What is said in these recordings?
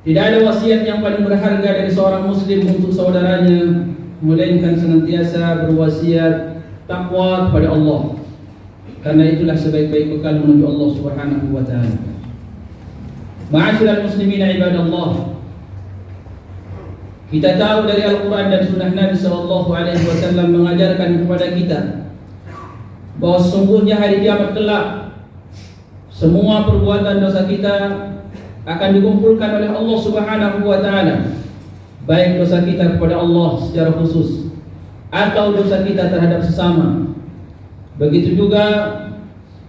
Tidak ada wasiat yang paling berharga dari seorang muslim untuk saudaranya melainkan senantiasa berwasiat takwa kepada Allah, karena itulah sebaik-baik bekal menuju Allah Subhanahu wa taala. Ma'asyiral muslimin ibadallah, kita tahu dari Al-Quran dan Sunnah Nabi sallallahu alaihi wasallam mengajarkan kepada kita bahwa sesungguhnya hari kiamat kelak semua perbuatan dosa kita akan dikumpulkan oleh Allah Subhanahu wa taala, baik dosa kita kepada Allah secara khusus atau dosa kita terhadap sesama. Begitu juga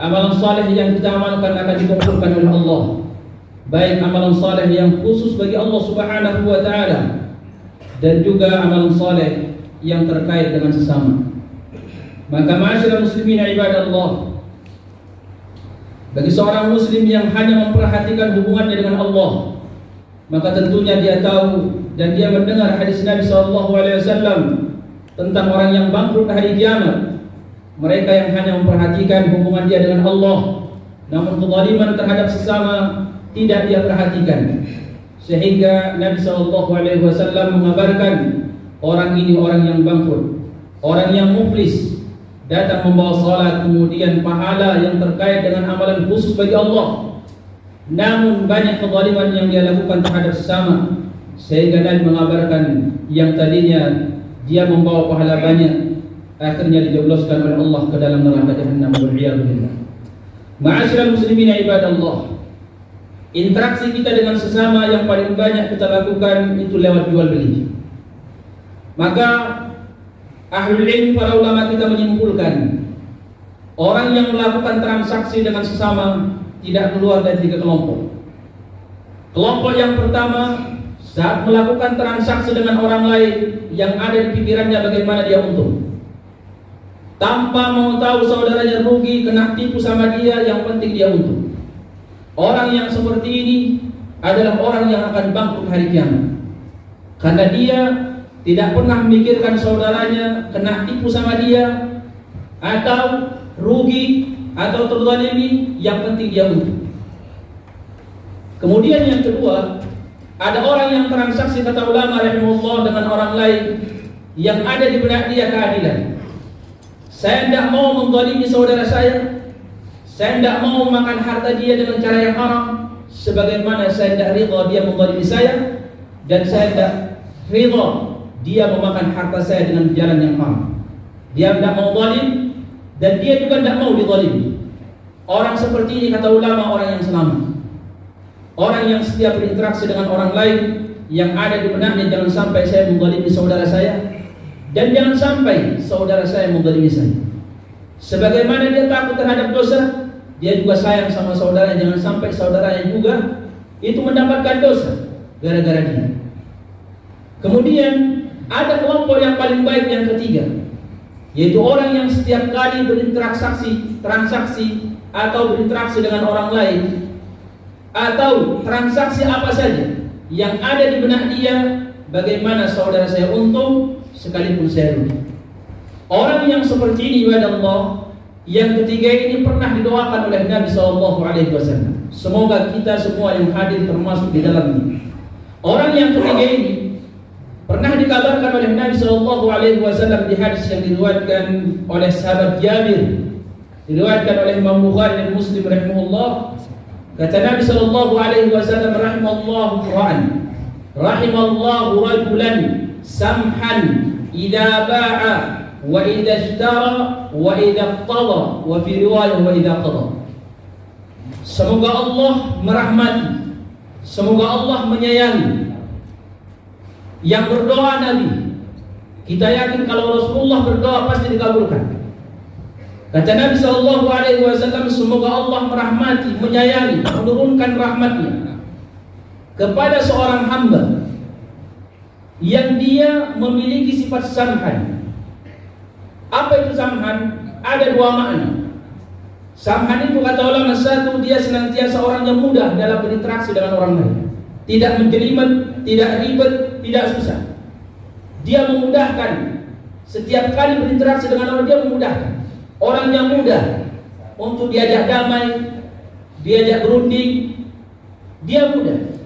amalan saleh yang kita amalkan akan dikumpulkan oleh Allah, baik amalan saleh yang khusus bagi Allah Subhanahu wa taala dan juga amalan saleh yang terkait dengan sesama. Maka ma'asyiral muslimin ibadallah, bagi seorang muslim yang hanya memperhatikan hubungannya dengan Allah, maka tentunya dia tahu dan dia mendengar hadis Nabi SAW tentang orang yang bangkrut hari kiamat. Mereka yang hanya memperhatikan hubungan dia dengan Allah, namun kezaliman terhadap sesama tidak dia perhatikan. Sehingga Nabi SAW mengabarkan orang ini orang yang bangkrut, orang yang muflis, datang membawa salat, kemudian pahala yang terkait dengan amalan khusus bagi Allah, namun banyak kezaliman yang dia lakukan terhadap sesama, sehingga Nabi mengabarkan yang tadinya dia membawa pahala banyak, akhirnya dijebloskan oleh Allah ke dalam neraka Jahannam. Wal'iyadzubillah. Ma'asyiral muslimin ibadallah, interaksi kita dengan sesama yang paling banyak kita lakukan itu lewat jual beli. Maka ahlul ilmi, para ulama kita menyimpulkan orang yang melakukan transaksi dengan sesama tidak keluar dari 3 kelompok. Kelompok yang pertama, saat melakukan transaksi dengan orang lain yang ada di pikirannya bagaimana dia untung, tanpa mau tahu saudaranya rugi, kena tipu sama dia, yang penting dia untung. Orang yang seperti ini adalah orang yang akan bangkrut hari kiamat, karena dia tidak pernah memikirkan saudaranya kena tipu sama dia atau rugi atau terzalimi, yang penting dia untung. Kemudian yang kedua, ada orang yang transaksi, kata ulama rahimahullah, dengan orang lain yang ada di benak dia keadilan. Saya tidak mau menzalimi saudara saya tidak mau memakan harta dia dengan cara yang haram, sebagaimana saya tidak ridha dia menzalimi saya, dan saya tidak ridha dia memakan harta saya dengan jalan yang haram. Dia tidak mau zalim dan dia juga tidak mau dizalimi. Orang seperti ini, kata ulama, orang yang selamat, orang yang setiap berinteraksi dengan orang lain yang ada di benaknya, jangan sampai saya menzalimi saudara saya dan jangan sampai saudara saya menzalimi saya. Sebagaimana dia takut terhadap dosa, dia juga sayang sama saudaranya, jangan sampai saudaranya juga itu mendapatkan dosa gara-gara dia. Kemudian ada kelompok yang paling baik yang ketiga, yaitu orang yang setiap kali berinteraksi, transaksi atau berinteraksi dengan orang lain atau transaksi apa saja yang ada di benak dia, bagaimana saudara saya untung sekalipun saya rugi. Orang yang seperti ini, ibadallah, yang ketiga ini pernah didoakan oleh Nabi SAW. Semoga kita semua yang hadir termasuk di dalamnya. Orang yang ketiga ini pernah dikabarkan oleh Nabi SAW di hadis yang diriwayatkan oleh sahabat Jabir, diriwayatkan oleh Imam Bukhari dan Muslim rahimahullah. Kata Nabi SAW, rahimallahu ra'an, rahimallahu rajulan samhan idza ba'a wa idza ishtara wa idza qada wa fi riwayah wa idza qada. Semoga Allah merahmati, semoga Allah menyayangi yang berdoa Nabi. Kita yakin kalau Rasulullah berdoa pasti dikabulkan. Kata Nabi SAW, semoga Allah merahmati, menyayangi, menurunkan rahmatnya kepada seorang hamba yang dia memiliki sifat samhan. Apa itu samhan? Ada 2 makna. Samhan itu, kata ulama, satu, dia senantiasa orang yang mudah dalam berinteraksi dengan orang lain, tidak menjelimet, tidak ribet, tidak susah. Dia memudahkan, setiap kali berinteraksi dengan orang, dia memudahkan. Orang yang mudah untuk diajak damai, diajak berunding, dia mudah.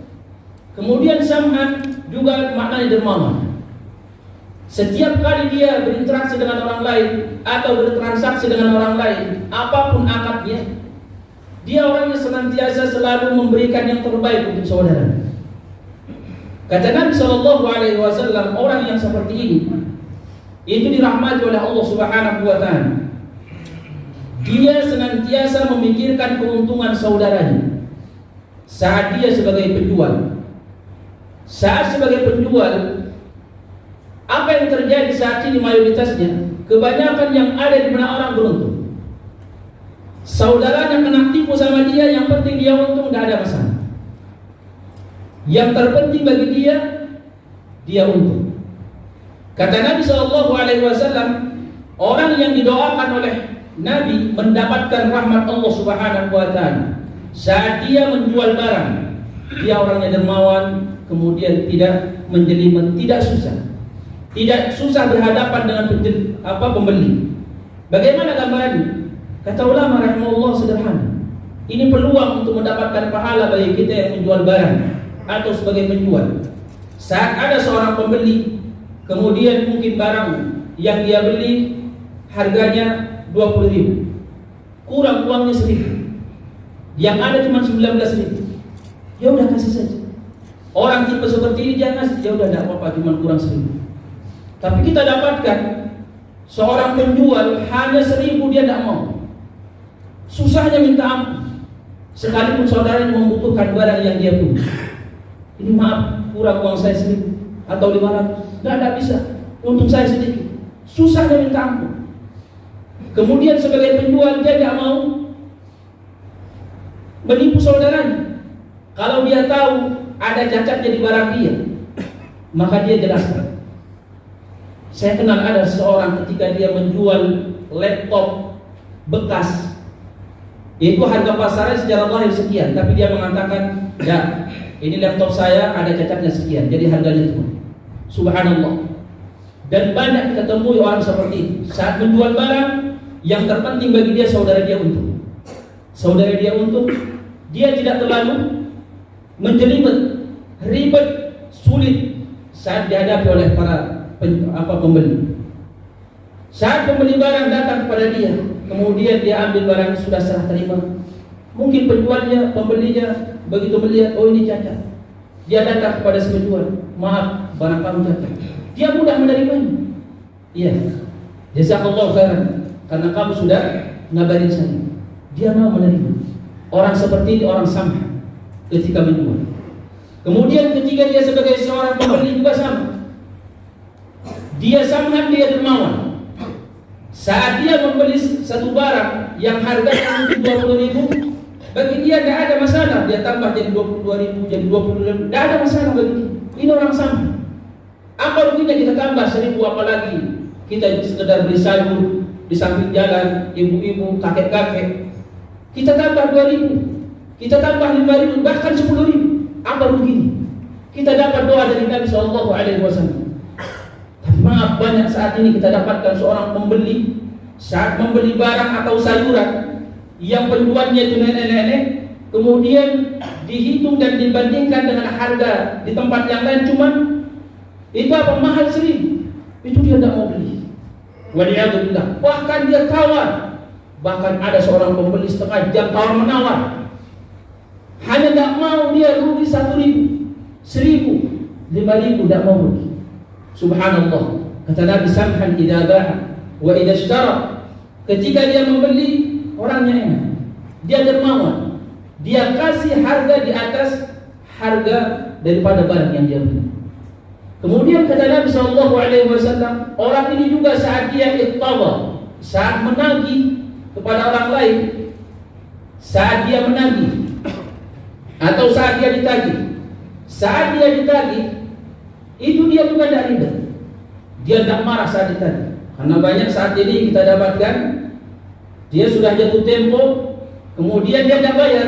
Kemudian samhan juga maknanya dermawan. Setiap kali dia berinteraksi dengan orang lain atau bertransaksi dengan orang lain, apapun akadnya, dia orangnya senantiasa selalu memberikan yang terbaik untuk saudara. Kata Nabi Shallallahu Alaihi Wasallam, orang yang seperti ini itu dirahmati oleh Allah Subhanahu Wa Taala. Dia senantiasa memikirkan keuntungan saudaranya saat dia sebagai penjual. Saat sebagai penjual, apa yang terjadi saat ini mayoritasnya, kebanyakan yang ada di benak orang beruntung. Saudaranya kena tipu sama dia, yang penting dia untung, tidak ada masalah. Yang terpenting bagi dia untung. Kata Nabi SAW, orang yang didoakan oleh Nabi mendapatkan rahmat Allah Subhanahu Wa Taala saat dia menjual barang. Dia orangnya dermawan, kemudian tidak menjelimet, tidak susah berhadapan dengan pembeli. Bagaimana gambarannya? Kata ulama rahimahullah sederhana. Ini peluang untuk mendapatkan pahala bagi kita yang menjual barang atau sebagai penjual. Saat ada seorang pembeli, kemudian mungkin barang yang dia beli harganya 20.000, kurang uangnya 1.000, yang ada cuma 19.000. Ya udah kasih saja. Orang tipe seperti ini dia ngasih, ya udah tidak apa-apa, cuma kurang 1.000. Tapi kita dapatkan seorang penjual hanya 1.000 dia tidak mau. Susahnya minta ampun. Sekalipun saudaranya membutuhkan barang yang dia punya. Ini maaf, kurang uang saya 1.000 atau 500. Tidak bisa. Untuk saya sedikit. Susahnya minta ampun. Kemudian sebagai penjual dia tidak mau menipu saudaranya. Kalau dia tahu ada cacatnya di barang dia, maka dia jelaskan. Saya kenal ada seorang ketika dia menjual laptop bekas, itu harga pasarnya secara lahir sekian, tapi dia mengatakan, ya ini laptop saya ada cacatnya sekian, jadi harganya itu. Subhanallah. Dan banyak ketemu orang seperti itu. Saat menjual barang, yang terpenting bagi dia saudara dia untung. Saudara dia untung, dia tidak terlalu menjelimet, ribet, sulit saat dihadapi oleh para pembeli. Saat pembeli barang datang kepada dia, kemudian dia ambil barang sudah serah terima. Mungkin penjualnya, pembelinya begitu melihat, oh ini cacat, dia datang kepada si penjual, maaf barang kamu cacat. Dia mudah menerimanya. Iya, jazakallahu khairan, karena kamu sudah ngabarin saya. Dia mau menerima. Orang seperti ini orang samha ketika menjual. Kemudian ketika dia sebagai seorang pembeli juga sama. Dia samhan, dia dermawan. Saat dia membeli satu barang yang harganya 20.000, bagi dia tidak ada masalah. Dia tambah jadi 22.000, jadi 20.000, tidak ada masalah bagi dia. Ini orang samha. Apa ruginya kita tambah 1.000, apalagi kita sekedar beli sayur di samping jalan, ibu-ibu, kakek-kakek. Kita tambah 2.000, kita tambah 5.000, bahkan 10.000. Apa ruginya? Kita dapat doa dari Nabi SAW. Tapi maaf, banyak saat ini kita dapatkan seorang pembeli saat membeli barang atau sayuran yang penjualnya itu nenek-nenek, kemudian dihitung dan dibandingkan dengan harga di tempat yang lain, cuman itu apa mahal 1.000, itu dia tidak mau beli. Waliyadzubillah. Bahkan dia tawar. Bahkan ada seorang pembeli setengah jam tawar menawar. Hanya tidak mau dia rugi 1.000, 1.000, 5.000 tidak mau rugi. Subhanallah. Kata Nabi samhan idza ba'a wa idza ishtara. Ketika dia membeli, orangnya enak. Dia dermawan. Dia kasih harga di atas harga daripada barang yang dia beli. Kemudian kata Nabi SAW, orang ini juga saat dia iqtada, saat menagih kepada orang lain, saat dia menagih atau saat dia ditagih, itu dia juga tidak ribet. Dia tidak marah saat ditagih. Karena banyak saat ini kita dapatkan dia sudah jatuh tempo, kemudian dia tidak bayar,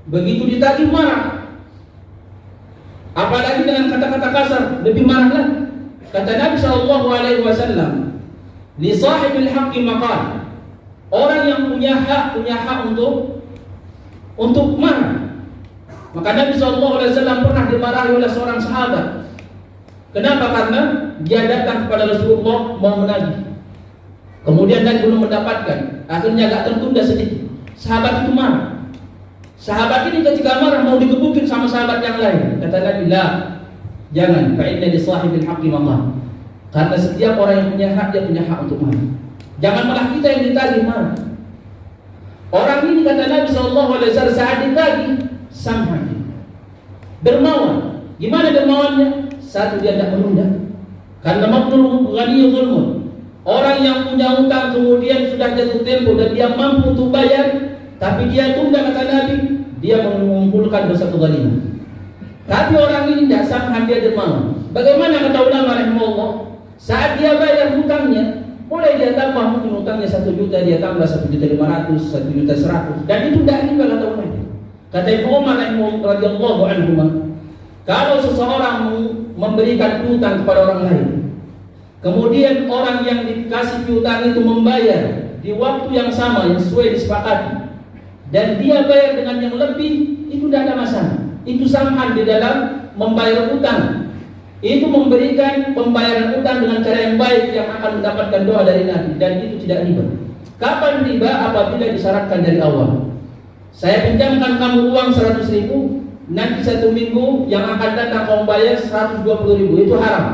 begitu ditagih marah. Apalagi dengan kata-kata kasar, lebih marah lagi. Kata Nabi SAW, li sahibil haqqi maqal. Orang yang punya hak untuk marah. Maka Nabi SAW pernah dimarahi oleh seorang sahabat. Kenapa? Karena dia datang kepada Rasulullah mau menagih. Kemudian Nabi belum mendapatkan. Akhirnya agak tertunda sedikit. Sahabat itu marah. Sahabat ini ketika marah mau digebukin sama sahabat yang lain. Kata Nabi, "La, jangan. Fa inna li sahibil haqqi maqam." Karena setiap orang yang punya hak, dia punya hak untuk marah. Jangan malah kita yang ditagih marah. Orang ini kata Nabi SAW saat ditagih samhan, dermawan. Gimana dermawannya? Satu, dia tidak menunda. Karena maqnul ghani zulmun. Orang yang punya utang kemudian sudah jatuh tempo dan dia mampu untuk bayar, tapi dia tunda, kata Nabi, dia mengumpulkan dosa kezaliman. Tapi orang ini tidak samhan, dia dermawan. Bagaimana kata ulama rahimahullah? Saat dia bayar hutangnya, boleh dia tambah, mungkin hutangnya 1 juta, dia tambah 1.500.000, 1.100.000, dan itu tidak riba, kata ulama. Kata Ibnu Umar radhiyallahu anhu, kalau seseorang memberikan piutang kepada orang lain, kemudian orang yang dikasih piutang itu membayar di waktu yang sama yang sesuai disepakati, dan dia bayar dengan yang lebih, itu tidak ada masalah. Itu samhan di dalam membayar utang. Itu memberikan pembayaran utang dengan cara yang baik yang akan mendapatkan doa dari Nabi, dan itu tidak riba. Kapan riba? Apabila disyaratkan dari awal. Saya pinjamkan kamu uang 100.000, nanti 1 minggu yang akan datang kamu bayar 120.000, itu haram.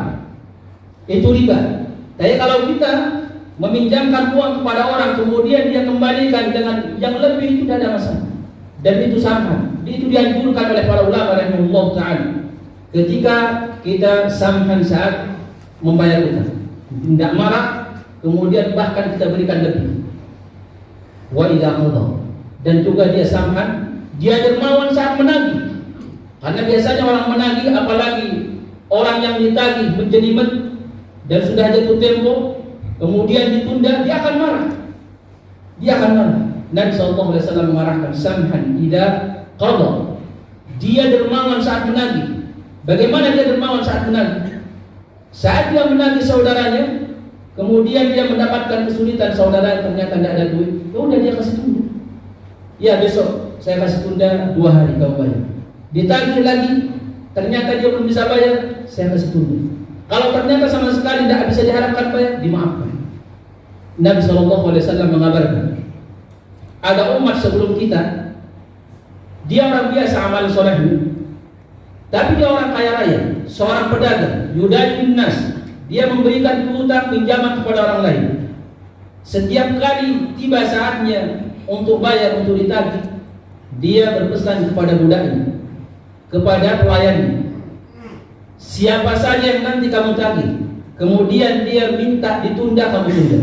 Itu riba. Tapi kalau kita meminjamkan uang kepada orang kemudian dia kembalikan dengan yang lebih, itu tidak ada masalah. Dan itu samhan. Itu dianjurkan oleh para ulama rahimahullah ta'ala. Ketika kita samhan saat membayar utang, tidak marah, kemudian bahkan kita berikan lebih. Wa idza qadha, dan juga dia samhan, dia dermawan saat menagih. Karena biasanya orang menagih, apalagi orang yang ditagih menjelimet dan sudah jatuh tempo, kemudian ditunda, dia akan marah. Dia akan marah. Nabi SAW mengarahkan samhan idza qadha. Dia dermawan saat menagih. Bagaimana dia dermawan saat menagih? Saat dia menagih saudaranya, kemudian dia mendapatkan kesulitan, saudaranya ternyata tidak ada duit, ya udah dia kasih tunda. Ya, besok saya kasih tunda 2 hari kau bayar. Ditagih lagi, ternyata dia belum bisa bayar, saya kasih tunda. Kalau ternyata sama sekali tidak bisa diharapkan bayar, dimaafkan. Nabi SAW mengabarkan, ada umat sebelum kita, dia orang biasa amal solehnya, tapi dia orang kaya raya, seorang pedagang, yudayin nas, dia memberikan piutang pinjaman kepada orang lain. Setiap kali tiba saatnya untuk bayar, untuk ditagih, dia berpesan kepada budaknya, kepada pelayannya, siapa saja yang nanti kamu tagih, kemudian dia minta ditunda, kamu tunda.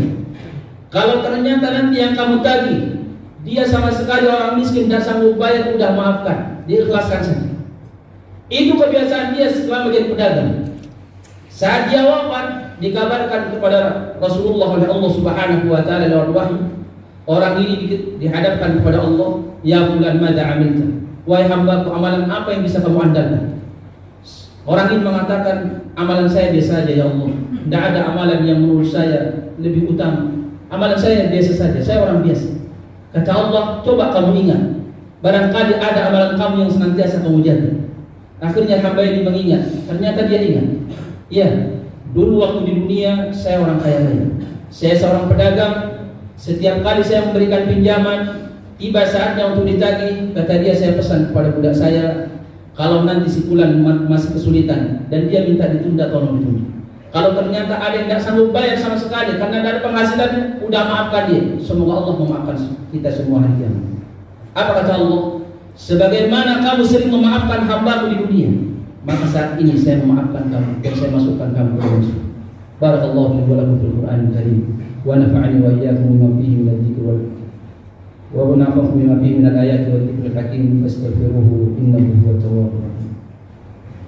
Kalau ternyata nanti yang kamu tagih, dia sama sekali orang miskin dan sanggup bayar, udah maafkan, diikhlaskan saja. Itu kebiasaan dia selama menjadi pedagang. Saat dia wafat, dikabarkan kepada Rasulullah oleh Allah Subhanahu wa ta'ala lewat wahyu. Orang ini dihadapkan kepada Allah, ya fulan madza amilta? Wahai hambaku, amalan apa yang bisa kamu andalkan? Orang ini mengatakan, amalan saya biasa saja ya Allah. Tidak ada amalan yang menurut saya lebih utama. Amalan saya biasa saja, saya orang biasa. Kata Allah, coba kamu ingat, barangkali ada amalan kamu yang senantiasa kamu jaga. Akhirnya hamba ini mengingat, ternyata dia ingat. Ya, dulu waktu di dunia saya orang kaya raya, saya seorang pedagang. Setiap kali saya memberikan pinjaman, tiba saatnya untuk ditagih, kata dia, saya pesan kepada budak saya, kalau nanti si fulan masih kesulitan dan dia minta ditunda, tolong ditunda. Kalau ternyata ada yang tidak sanggup bayar sama sekali karena dari penghasilannya, udah maafkan dia. Semoga Allah memaafkan kita semua hari kiamat. Apa kata Allah? Sebagaimana kamu sering memaafkan hambaku di dunia, maka saat ini saya memaafkan kamu dan saya masukkan kamu ke surga. Barakallahu li wa lakum fil Qur'anil Karim wa nafa'ani wa iyyakum bima fihi min adh-dhikri wa nafa'ani bima fihi min al-ayati wa dhikril hakim fastaghfiruhu innahu huwat tawwabur rahim.